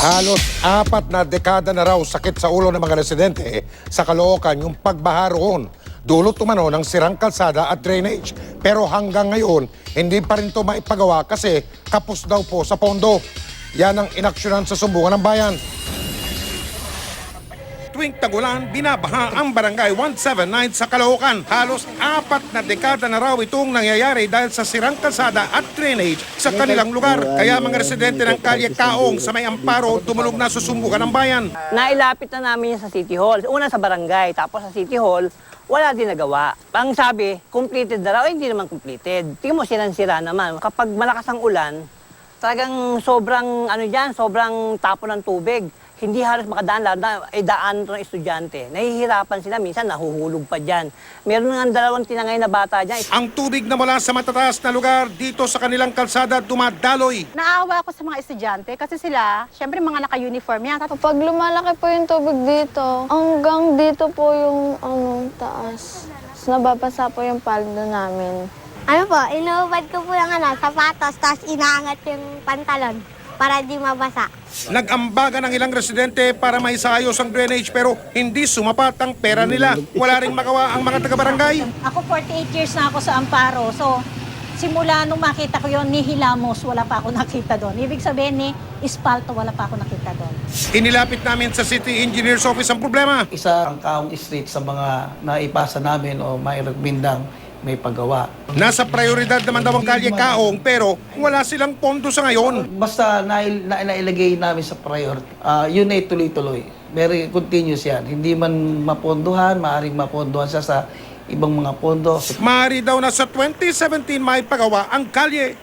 Halos 4 na dekada na raw sakit sa ulo ng mga residente sa Caloocan yung pagbaha roon. Dulot umano ng sirang kalsada at drainage. Pero hanggang ngayon, hindi pa rin ito maipagawa kasi kapos daw po sa pondo. Yan ang inaksyonan sa sumbungan ng bayan. Tuwing tagulan, binabaha ang barangay 179 sa Caloocan. Halos 4 na dekada na raw itong nangyayari dahil sa sirang kalsada at drainage sa kanilang lugar. Kaya mga residente ng Kalye Kaong sa May Amparo tumulog na sa sumbungan ng bayan. Nailapit na namin yan sa City Hall. Una sa barangay, tapos sa City Hall, wala din nagawa. Ang sabi, completed na raw, hindi naman completed. Tingnan mo, sira naman. Kapag malakas ang ulan, talagang sobrang, sobrang tapo ng tubig. Hindi halos makadaan, lalo na daan ng estudyante. Nahihirapan sila, minsan nahuhulog pa dyan. Meron nga 2 tinangay na bata dyan. Ang tubig na mula sa matataas na lugar dito sa kanilang kalsada dumadaloy. Naawa ako sa mga estudyante kasi sila, syempre mga naka-uniform yan. Kapag lumalaki po yung tubig dito, hanggang dito po yung taas. Tapos nababasa po yung paldo namin. Ano po, inuubad ko po yung sapatos, tapos inaangat yung pantalon para di mabasa. Nag-ambaga ng ilang residente para maisayos ang drainage pero hindi sumapat ang pera nila. Wala ring magawa ang mga taga-barangay. Ako 48 years na ako sa Amparo. So, simula nung makita ko yon ni Hilamos, wala pa ako nakita doon. Ibig sabihin ni Espalto, wala pa ako nakita doon. Inilapit namin sa City Engineer's Office ang problema. Isa ang Kaong Street sa mga naipasa namin o mairekomendang may paggawa. Nasa prioridad naman daw ang Kalye Kaong pero wala silang pondo sa ngayon. Basta nailagay namin sa priority, yun ay tuloy-tuloy. Very continuous yan. Hindi man mapondohan, maaaring mapondohan siya sa ibang mga pondo. Maaari daw na sa 2017 may pagawa ang kalye.